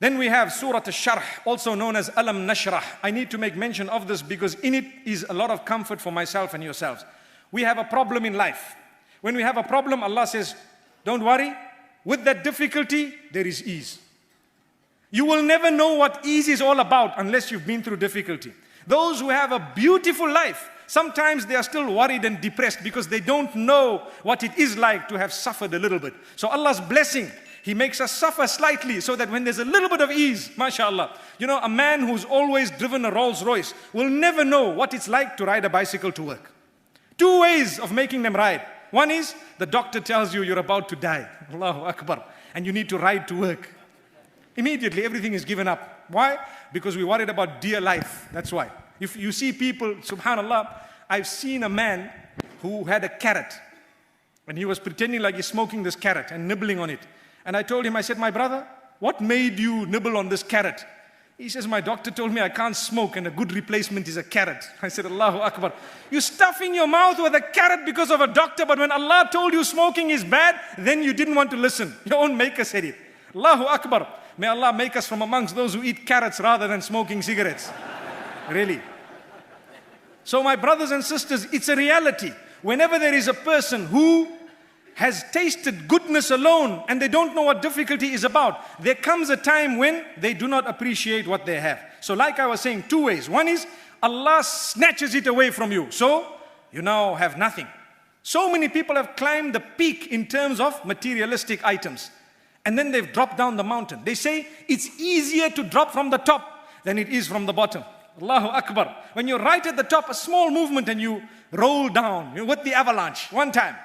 Then we have Surah Al-Sharh, also known as Alam Nashrah. I need to make mention of this because in it is a lot of comfort for myself and yourselves. We have a problem in life. When we have a problem, Allah says, don't worry. With that difficulty, there is ease. You will never know what ease is all about unless you've been through difficulty. Those who have a beautiful life, sometimes they are still worried and depressed because they don't know what it is like to have suffered a little bit. So Allah's blessing, He makes us suffer slightly so that when there's a little bit of ease, mashallah. You know, a man who's always driven a Rolls Royce will never know what it's like to ride a bicycle to work. 2 ways of making them ride. One is, the doctor tells you you're about to die. Allahu Akbar. And you need to ride to work. Immediately everything is given up. Why? Because we're worried about dear life. That's why. If you see people, subhanallah, I've seen a man who had a carrot. And he was pretending like he's smoking this carrot and nibbling on it. And I told him, I said, my brother, what made you nibble on this carrot? He says, my doctor told me I can't smoke and a good replacement is a carrot. I said, Allahu Akbar. You're stuffing your mouth with a carrot because of a doctor, but when Allah told you smoking is bad, then you didn't want to listen. Your own maker said it. Allahu Akbar. May Allah make us from amongst those who eat carrots rather than smoking cigarettes. Really. So my brothers and sisters, it's a reality. Whenever there is a person who has tasted goodness alone and they don't know what difficulty is about, there comes a time when they do not appreciate what they have. So like I was saying, 2 ways. One is Allah snatches it away from you. So you now have nothing. So many people have climbed the peak in terms of materialistic items. And then they've dropped down the mountain. They say it's easier to drop from the top than it is from the bottom. Allahu Akbar. When you're right at the top, a small movement and you roll down with the avalanche one time.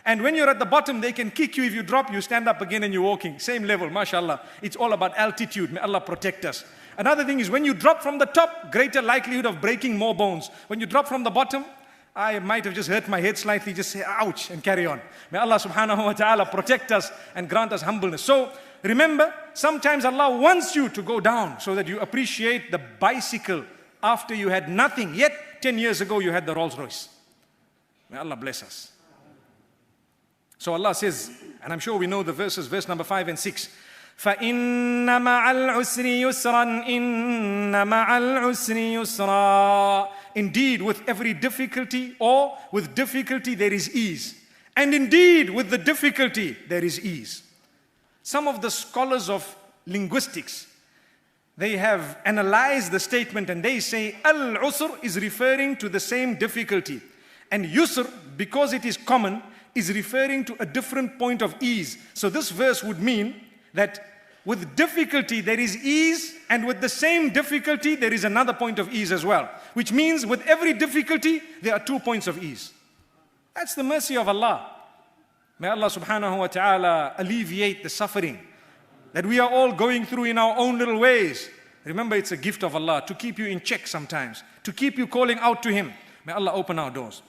And when you're at the bottom, they can kick you. If you drop, you stand up again and you're walking. Same level, mashallah. It's all about altitude. May Allah protect us. Another thing is when you drop from the top, greater likelihood of breaking more bones. When you drop from the bottom, I might have just hurt my head slightly, just say ouch and carry on. May Allah subhanahu wa ta'ala protect us and grant us humbleness. So remember, sometimes Allah wants you to go down so that you appreciate the bicycle after you had nothing. Yet 10 years ago you had the Rolls Royce. May Allah bless us. So Allah says, and I'm sure we know the verses, verse number 5 and 6. فَإِنَّ مَعَ الْعُسْرِ يُسْرًا إِنَّ مَعَ الْعُسْرِ يُسْرًا. Indeed, with every difficulty or with difficulty there is ease. And indeed, with the difficulty there is ease. Some of the scholars of linguistics, they have analyzed the statement and they say al-usr is referring to the same difficulty. And yusr, because it is common, is referring to a different point of ease. So this verse would mean that with difficulty there is ease, and with the same difficulty there is another point of ease as well. Which means with every difficulty there are 2 points of ease. That's the mercy of Allah. May Allah subhanahu wa ta'ala alleviate the suffering that we are all going through in our own little ways. Remember, it's a gift of Allah to keep you in check sometimes, to keep you calling out to Him. May Allah open our doors.